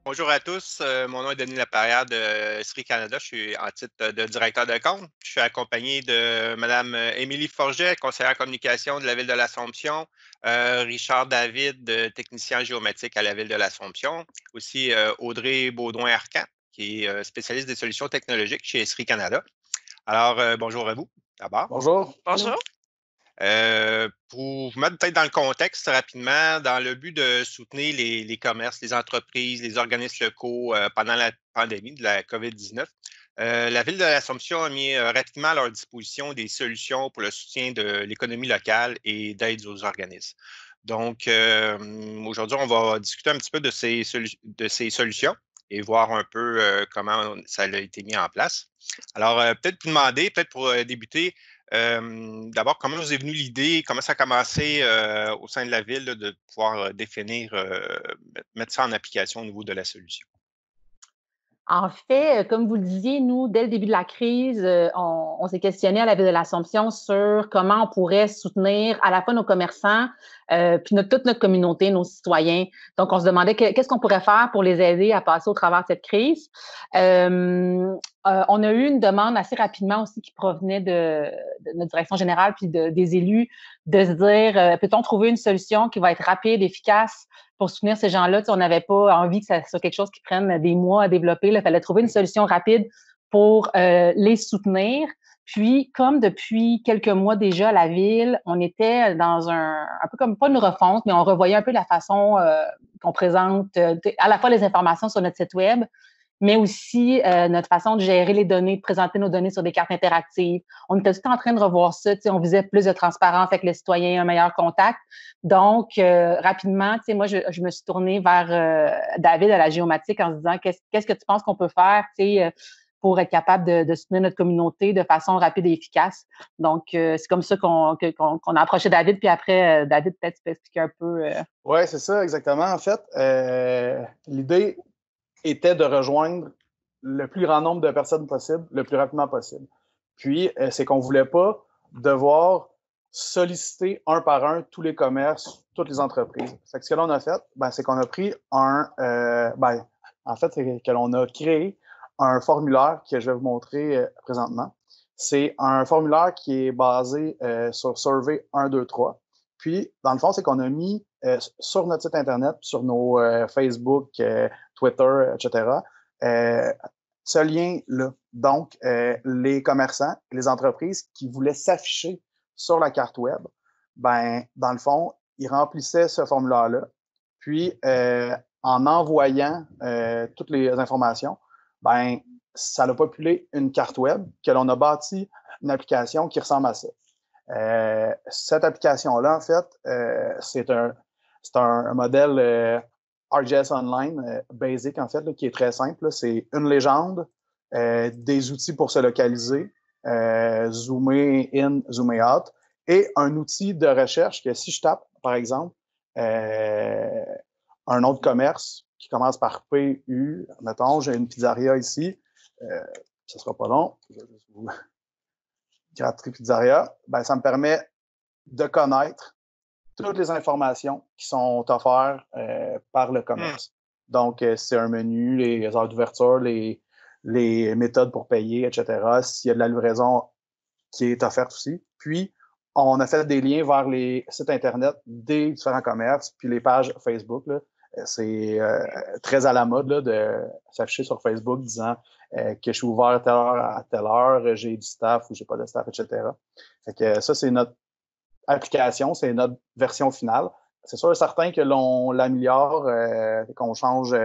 Bonjour à tous, mon nom est Denis Laperrière de Sri Canada. Je suis en titre de directeur de compte. Je suis accompagné de Mme Émilie Forget, conseillère communication de la Ville de l'Assomption, Richard David, technicien géomatique à la Ville de l'Assomption, aussi Audrey Baudouin-Arcan, qui est spécialiste des solutions technologiques chez Sri Canada. Alors, bonjour à vous, d'abord. Bonjour. Bonjour. Pour vous mettre peut-être dans le contexte rapidement, dans le but de soutenir les commerces, les entreprises, les organismes locaux pendant la pandémie de la COVID-19, la Ville de l'Assomption a mis rapidement à leur disposition des solutions pour le soutien de l'économie locale et d'aide aux organismes. Donc, aujourd'hui, on va discuter un petit peu de de ces solutions et voir un peu comment ça a été mis en place. Alors, peut-être vous demander, peut-être pour débuter, d'abord, comment vous est venue l'idée, comment ça a commencé au sein de la ville là, de pouvoir définir, mettre ça en application au niveau de la solution? En fait, comme vous le disiez, nous, dès le début de la crise, on s'est questionné à la Ville de l'Assomption sur comment on pourrait soutenir à la fois nos commerçants, puis toute notre communauté, nos citoyens. Donc, on se demandait qu'est-ce qu'on pourrait faire pour les aider à passer au travers de cette crise. On a eu une demande assez rapidement aussi qui provenait de notre direction générale puis des élus de se dire, peut-on trouver une solution qui va être rapide, efficace, pour soutenir ces gens-là. On n'avait pas envie que ça soit quelque chose qui prenne des mois à développer. Il fallait trouver une solution rapide pour les soutenir. Puis, comme depuis quelques mois déjà à la Ville, on était dans un peu comme pas une refonte, mais on revoyait un peu la façon qu'on présente à la fois les informations sur notre site Web, mais aussi notre façon de gérer les données, de présenter nos données sur des cartes interactives. On était tout en train de revoir ça. On visait plus de transparence avec le citoyen, un meilleur contact. Donc, rapidement, moi, je me suis tournée vers David à la géomatique en se disant qu'est-ce que tu penses qu'on peut faire pour être capable de soutenir notre communauté de façon rapide et efficace. Donc, c'est comme ça qu'on a approché David. Puis après, David, peut-être tu peux expliquer un peu. Oui, c'est ça, exactement. En fait, l'idée était de rejoindre le plus grand nombre de personnes possible, le plus rapidement possible. Puis, c'est qu'on ne voulait pas devoir solliciter un par un tous les commerces, toutes les entreprises. Fait que ce que l'on a fait, c'est qu'on a pris en fait, c'est que l'on a créé un formulaire que je vais vous montrer présentement. C'est un formulaire qui est basé sur Survey 1, 2, 3. Puis, dans le fond, c'est qu'on a mis sur notre site Internet, sur nos Facebook, Twitter, etc., ce lien-là. Donc, les commerçants, les entreprises qui voulaient s'afficher sur la carte web, dans le fond, ils remplissaient ce formulaire-là. Puis, en envoyant toutes les informations, ça a populé une carte web que l'on a bâti une application qui ressemble à ça. Cette application-là, en fait, c'est un modèle RGS Online basic, en fait, là, qui est très simple. C'est une légende, des outils pour se localiser, zoomer in, zoomer out, et un outil de recherche que si je tape, par exemple, un nom de commerce qui commence par PU, mettons, j'ai une pizzeria ici, ça sera pas long, je vais juste vous Gratterie Pizzeria, ça me permet de connaître toutes les informations qui sont offertes par le commerce. Donc, c'est un menu, les heures d'ouverture, les méthodes pour payer, etc. S'il y a de la livraison qui est offerte aussi. Puis, on a fait des liens vers les sites Internet des différents commerces, puis les pages Facebook. Là, c'est très à la mode là, de s'afficher sur Facebook disant que je suis ouvert à telle heure, j'ai du staff ou j'ai pas de staff, etc. Fait que ça, c'est notre application, c'est notre version finale. C'est sûr et certain que l'on l'améliore, qu'on change,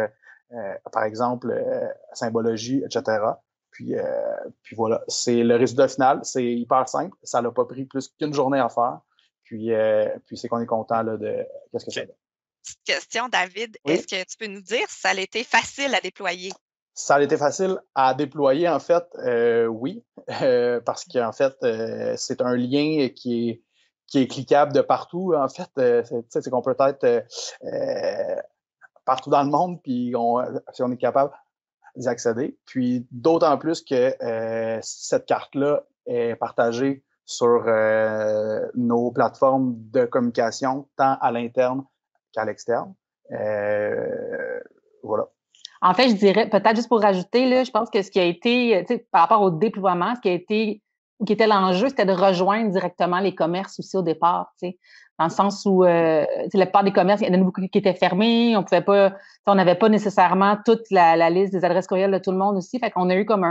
par exemple, symbologie, etc. Puis voilà, c'est le résultat final, c'est hyper simple. Ça n'a pas pris plus qu'une journée à faire. Puis c'est qu'on est content là, de qu'est-ce que ça donne. Petite question, David. Oui? Est-ce que tu peux nous dire si ça a été facile à déployer? Ça a été facile à déployer, en fait, oui, parce qu'en fait, c'est un lien qui est cliquable de partout. En fait, c'est qu'on peut être partout dans le monde, puis si on est capable d'y accéder. Puis d'autant plus que cette carte-là est partagée sur nos plateformes de communication, tant à l'interne qu'à l'externe. Voilà. En fait, je dirais, peut-être juste pour rajouter, là, je pense que ce qui a été, tu sais, par rapport au déploiement, ce qui était l'enjeu, c'était de rejoindre directement les commerces aussi au départ, tu sais, dans le sens où, tu sais, la plupart des commerces, il y en a beaucoup qui étaient fermés, on pouvait pas, tu sais, on n'avait pas nécessairement toute la liste des adresses courriels de tout le monde aussi, fait qu'on a eu comme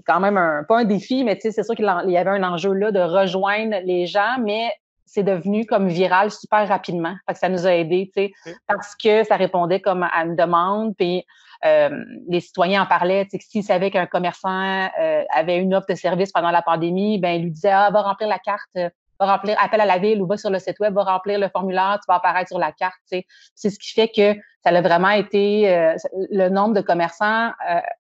quand même pas un défi, mais tu sais, c'est sûr qu'il y avait un enjeu là de rejoindre les gens, mais c'est devenu comme viral super rapidement. Fait que ça nous a aidés, tu sais, parce que ça répondait comme à une demande, puis les citoyens en parlaient, tu sais, s'ils savaient qu'un commerçant avait une offre de service pendant la pandémie, ben ils lui disaient, va remplir la carte, va remplir, appelle à la ville ou va sur le site web, va remplir le formulaire, tu vas apparaître sur la carte, tu sais. C'est ce qui fait que ça a vraiment été, le nombre de commerçants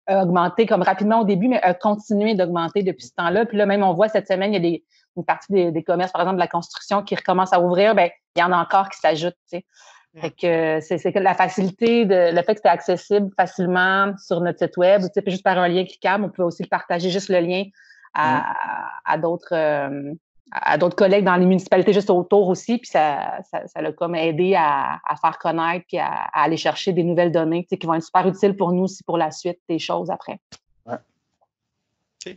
a augmenté comme rapidement au début, mais a continué d'augmenter depuis ce temps-là. Puis là, même on voit cette semaine, il y a une partie des commerces, par exemple de la construction, qui recommencent à ouvrir, ben il y en a encore qui s'ajoutent, tu sais. Fait que c'est que la facilité, le fait que c'était accessible facilement sur notre site web, tu sais, juste par un lien cliquable, on pouvait aussi le partager juste le lien à d'autres collègues dans les municipalités juste autour aussi, puis ça l'a comme aidé à faire connaître puis à aller chercher des nouvelles données, tu sais, qui vont être super utiles pour nous aussi pour la suite des choses après. Ouais.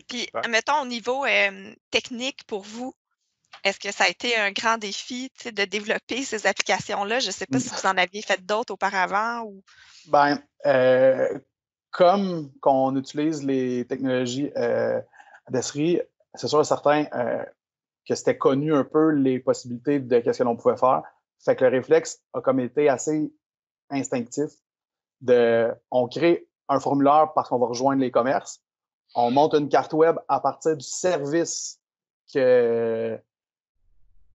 Puis, mettons, au niveau technique pour vous, est-ce que ça a été un grand défi, tu sais, de développer ces applications-là? Je ne sais pas si vous en aviez fait d'autres auparavant ou. Ben, comme qu'on utilise les technologies d'Esri, c'est sûr et certain que c'était connu un peu les possibilités de qu'est-ce que l'on pouvait faire. Fait que le réflexe a comme été assez instinctif on crée un formulaire parce qu'on va rejoindre les commerces. On monte une carte web à partir du service que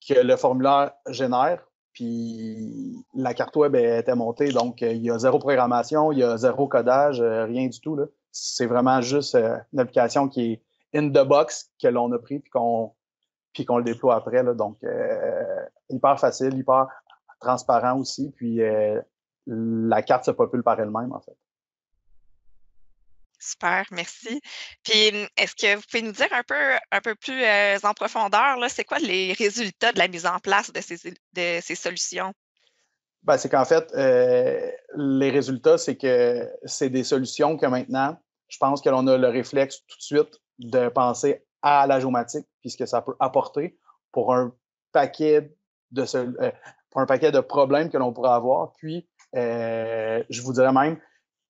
le formulaire génère. Puis la carte web était montée, donc il y a zéro programmation, il y a zéro codage, rien du tout, là. C'est vraiment juste une application qui est in the box que l'on a pris puis qu'on le déploie après, là. Donc, hyper facile, hyper transparent aussi. Puis la carte se popule par elle-même, en fait. Super, merci. Puis, est-ce que vous pouvez nous dire un peu plus en profondeur, là, c'est quoi les résultats de la mise en place de ces solutions? Ben, c'est qu'en fait, les résultats, c'est que c'est des solutions que maintenant, je pense que l'on a le réflexe tout de suite de penser à la géomatique, puis ce que ça peut apporter pour un paquet de problèmes que l'on pourrait avoir. Puis, je vous dirais même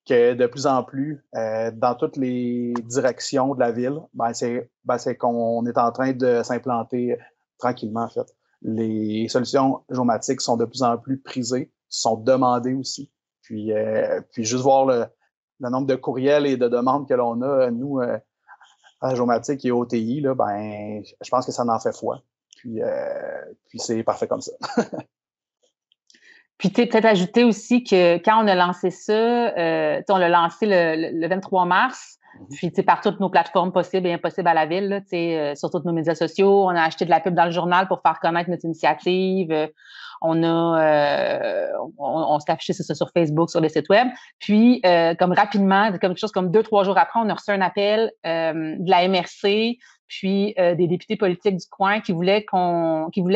que de plus en plus, dans toutes les directions de la ville, c'est qu'on est en train de s'implanter tranquillement, en fait. Les solutions géomatiques sont de plus en plus prisées, sont demandées aussi. Puis juste voir le nombre de courriels et de demandes que l'on a, nous, à la géomatique et au TI, là, ben, je pense que ça en fait foi. Puis c'est parfait comme ça. Puis peut-être ajouter aussi que quand on a lancé ça, on l'a lancé le 23 mars, puis par toutes nos plateformes possibles et impossibles à la ville, là, sur tous nos médias sociaux. On a acheté de la pub dans le journal pour faire connaître notre initiative. On s'est affiché sur Facebook, sur les sites web. Puis, comme rapidement, comme quelque chose comme 2-3 jours après, on a reçu un appel de la MRC, puis des députés politiques du coin qui voulaient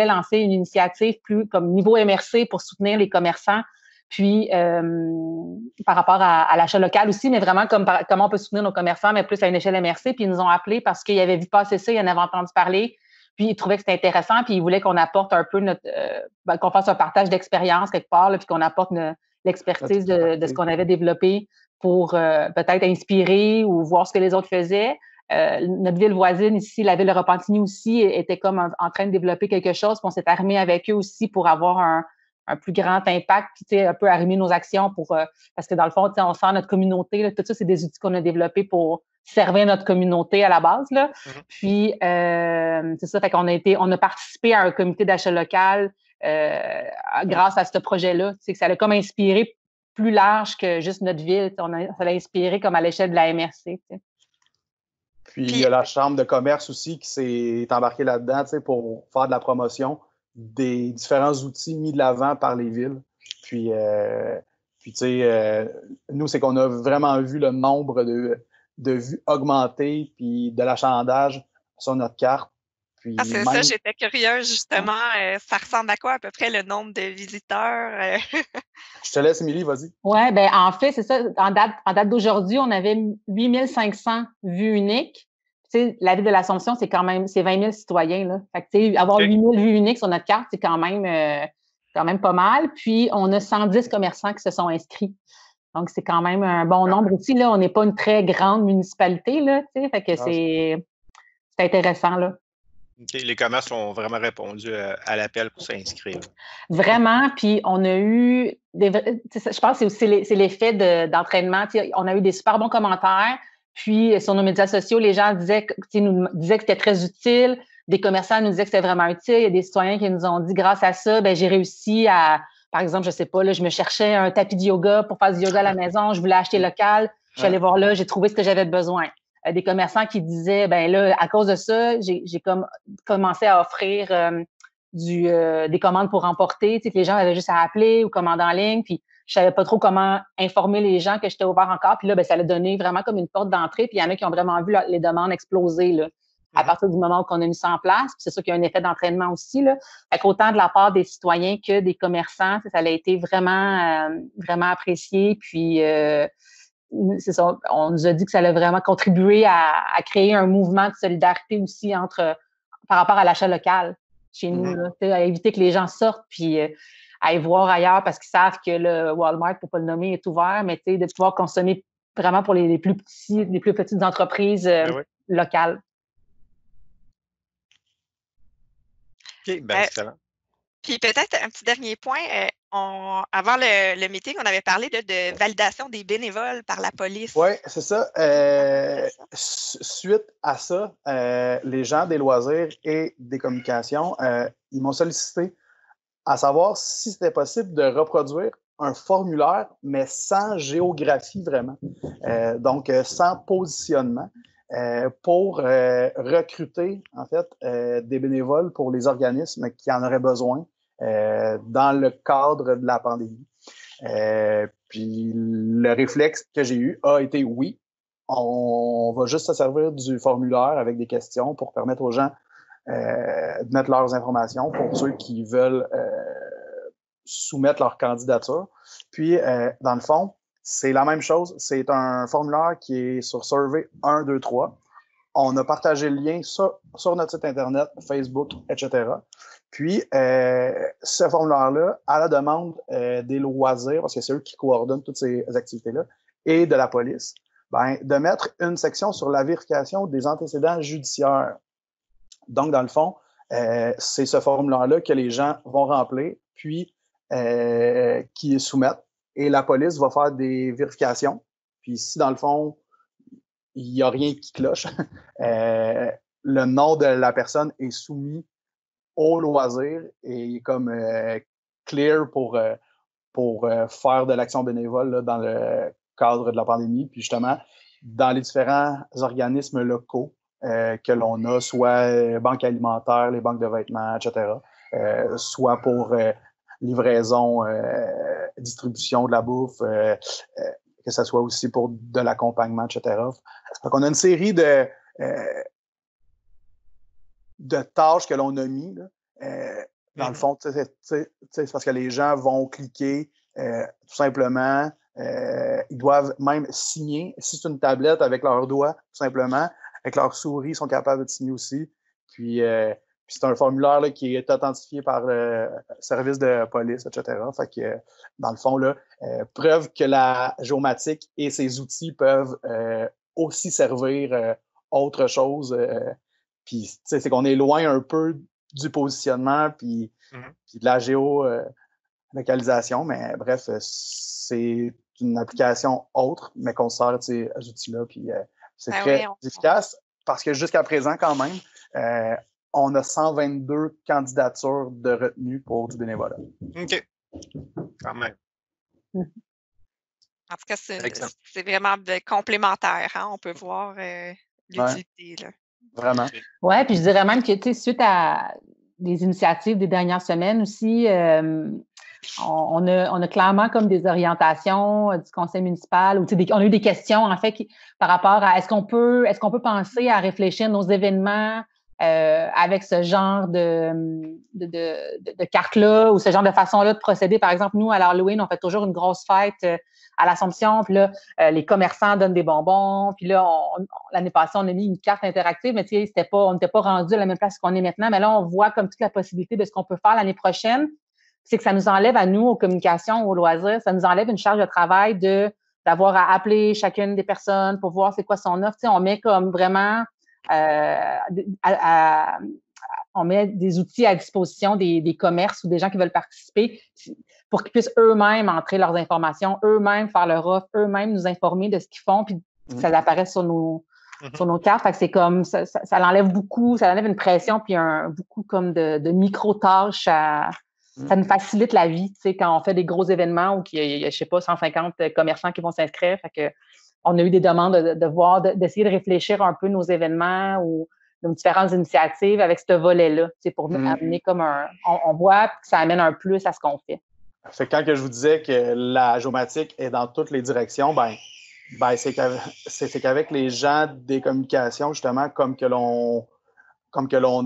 lancer une initiative plus comme niveau MRC pour soutenir les commerçants, puis par rapport à l'achat local aussi, mais vraiment comment on peut soutenir nos commerçants, mais plus à une échelle MRC. Puis ils nous ont appelés parce qu'ils avaient vu passer ça, ils en avaient entendu parler, puis ils trouvaient que c'était intéressant, puis ils voulaient qu'on apporte un peu qu'on fasse un partage d'expérience quelque part, là, puis qu'on apporte l'expertise de ce qu'on avait développé pour peut-être inspirer ou voir ce que les autres faisaient. Notre ville voisine ici, la ville de Repentigny aussi, était comme en train de développer quelque chose. Puis on s'est armé avec eux aussi pour avoir un plus grand impact, puis un peu arrimer nos actions parce que dans le fond, on sent notre communauté. Là, tout ça, c'est des outils qu'on a développés pour servir notre communauté à la base. Là. Puis c'est ça, fait qu'on on a participé à un comité d'achat local grâce à ce projet-là. Que ça a comme inspiré plus large que juste notre ville. Ça l'a inspiré comme à l'échelle de la MRC. T'sais. Puis, il y a la Chambre de commerce aussi qui s'est embarquée là-dedans pour faire de la promotion des différents outils mis de l'avant par les villes. Puis tu sais, nous, c'est qu'on a vraiment vu le nombre de vues augmenter, puis de l'achalandage sur notre carte. Puis c'est ça, j'étais curieuse justement. Ça ressemble à quoi à peu près le nombre de visiteurs? Je te laisse, Émilie, vas-y. Oui, ben en fait, c'est ça. En date d'aujourd'hui, on avait 8500 vues uniques. Tu sais, la ville de l'Assomption, c'est 20 000 citoyens, là. Fait que, tu sais, avoir 8 000 vues uniques sur notre carte, c'est quand même pas mal. Puis, on a 110 commerçants qui se sont inscrits. Donc, c'est quand même un bon nombre aussi, là. On n'est pas une très grande municipalité, là, tu sais. Fait que c'est intéressant, là. Okay. Les commerces ont vraiment répondu à l'appel pour s'inscrire. Vraiment, puis on a eu je pense que c'est l'effet d'entraînement. On a eu des super bons commentaires. Puis sur nos médias sociaux, les gens nous disaient que c'était très utile. Des commerçants nous disaient que c'était vraiment utile. Il y a des citoyens qui nous ont dit grâce à ça, j'ai réussi à, par exemple, je sais pas, là, je me cherchais un tapis de yoga pour faire du yoga à la maison. Je voulais acheter local. Je suis allée voir là, j'ai trouvé ce que j'avais besoin. Des commerçants qui disaient, là, à cause de ça, j'ai commencé à offrir des commandes pour emporter, tu sais, que les gens avaient juste à appeler ou commander en ligne, puis je savais pas trop comment informer les gens que j'étais ouvert encore, puis là, ça a donné vraiment comme une porte d'entrée, puis il y en a qui ont vraiment vu les demandes exploser, là, à partir du moment où on a mis ça en place, puis c'est sûr qu'il y a un effet d'entraînement aussi, là. Fait qu'autant de la part des citoyens que des commerçants, ça a été vraiment, vraiment apprécié, puis c'est ça, on nous a dit que ça allait vraiment contribuer à créer un mouvement de solidarité aussi par rapport à l'achat local chez nous, là, à éviter que les gens sortent puis aillent voir ailleurs parce qu'ils savent que le Walmart, pour pas le nommer, est ouvert, mais de pouvoir consommer vraiment pour les plus petites entreprises locales. OK, excellent. Puis peut-être un petit dernier point, avant le meeting, on avait parlé de validation des bénévoles par la police. Oui, c'est ça. Suite à ça, les gens des loisirs et des communications, ils m'ont sollicité à savoir si c'était possible de reproduire un formulaire, mais sans géographie vraiment. Donc, sans positionnement. Pour recruter, en fait, des bénévoles pour les organismes qui en auraient besoin dans le cadre de la pandémie. Puis le réflexe que j'ai eu a été oui, on va juste se servir du formulaire avec des questions pour permettre aux gens de mettre leurs informations pour ceux qui veulent soumettre leur candidature. Puis, dans le fond, c'est la même chose. C'est un formulaire qui est sur Survey 1, 2, 3. On a partagé le lien sur notre site Internet, Facebook, etc. Puis, ce formulaire-là, à la demande des loisirs, parce que c'est eux qui coordonnent toutes ces activités-là, et de la police, de mettre une section sur la vérification des antécédents judiciaires. Donc, dans le fond, c'est ce formulaire-là que les gens vont remplir, puis qui soumettent. Et la police va faire des vérifications. Puis si, dans le fond, il n'y a rien qui cloche, le nom de la personne est soumis au loisir et est comme clear pour faire de l'action bénévole là, dans le cadre de la pandémie. Puis justement, dans les différents organismes locaux que l'on a, soit banques alimentaires, les banques de vêtements, etc., soit pour livraison, distribution de la bouffe, que ce soit aussi pour de l'accompagnement, etc. Donc, on a une série de tâches que l'on a mis. Là. Dans le fond, c'est parce que les gens vont cliquer tout simplement. Ils doivent même signer. Si c'est une tablette avec leurs doigts, tout simplement, avec leur souris, ils sont capables de signer aussi. Puis c'est un formulaire là, qui est authentifié par le service de police, etc. Fait que, dans le fond, là, preuve que la géomatique et ses outils peuvent aussi servir autre chose. Puis, c'est qu'on est loin un peu du positionnement puis de la géolocalisation. Mais bref, c'est une application autre, mais qu'on sert de ces outils-là. Puis, c'est très efficace parce que jusqu'à présent, quand même, on a 122 candidatures de retenue pour du bénévolat. OK. Quand même. En tout cas, c'est vraiment complémentaire. Hein? On peut voir l'utilité. Là. Vraiment. Oui, puis je dirais même que suite à des initiatives des dernières semaines aussi, on a clairement comme des orientations du conseil municipal, ou on a eu des questions en fait par rapport à est-ce qu'on peut penser à réfléchir nos événements avec ce genre de carte-là ou ce genre de façon-là de procéder. Par exemple, nous, à l'Halloween, on fait toujours une grosse fête à l'Assomption. Puis là, les commerçants donnent des bonbons. Puis là, l'année passée, on a mis une carte interactive, mais tu sais, on n'était pas rendu à la même place qu'on est maintenant. Mais là, on voit comme toute la possibilité de ce qu'on peut faire l'année prochaine. C'est que ça nous enlève à nous, aux communications, aux loisirs, ça nous enlève une charge de travail d'avoir à appeler chacune des personnes pour voir c'est quoi son offre. Tu sais, on met comme vraiment on met des outils à disposition des commerces ou des gens qui veulent participer pour qu'ils puissent eux-mêmes entrer leurs informations, eux-mêmes faire leur offre, eux-mêmes nous informer de ce qu'ils font, puis ça apparaît sur nos cartes. Fait que c'est comme ça l'enlève beaucoup, ça enlève une pression, puis beaucoup comme de micro-tâches ça nous facilite la vie, tu sais, quand on fait des gros événements ou qu'il y a, je sais pas, 150 commerçants qui vont s'inscrire. Fait que on a eu des demandes d'essayer de réfléchir un peu nos événements ou nos différentes initiatives avec ce volet-là, pour amener comme on voit que ça amène un plus à ce qu'on fait. Fait que quand je vous disais que la géomatique est dans toutes les directions, c'est qu'avec les gens des communications, justement, comme que l'on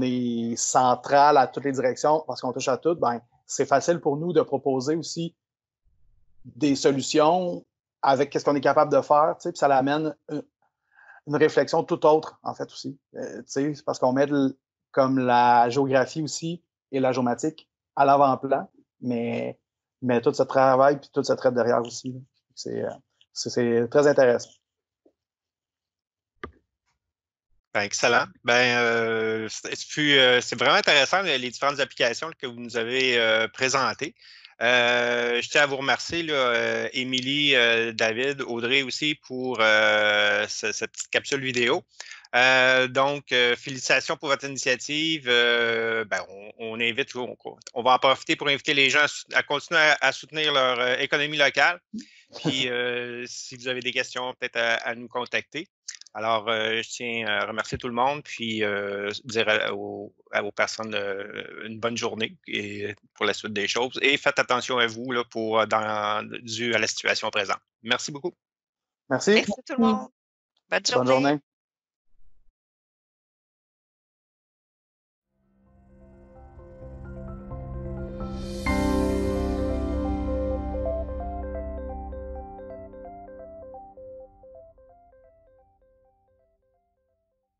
est central à toutes les directions, parce qu'on touche à tout, c'est facile pour nous de proposer aussi des solutions avec ce qu'on est capable de faire, puis ça l'amène une réflexion tout autre, en fait, aussi. C'est parce qu'on met comme la géographie aussi et la géomatique à l'avant-plan, mais tout ce travail puis tout ce trait derrière aussi. C'est très intéressant. Excellent. C'est vraiment intéressant les différentes applications que vous nous avez présentées. Je tiens à vous remercier, Émilie, David, Audrey aussi pour cette petite capsule vidéo. Donc, félicitations pour votre initiative. On invite, on va en profiter pour inviter les gens à continuer à soutenir leur économie locale. Puis, si vous avez des questions, peut-être à nous contacter. Alors, je tiens à remercier tout le monde, puis dire aux personnes une bonne journée pour la suite des choses. Et faites attention à vous dû à la situation présente. Merci beaucoup. Merci. Merci tout le monde. Bonne journée.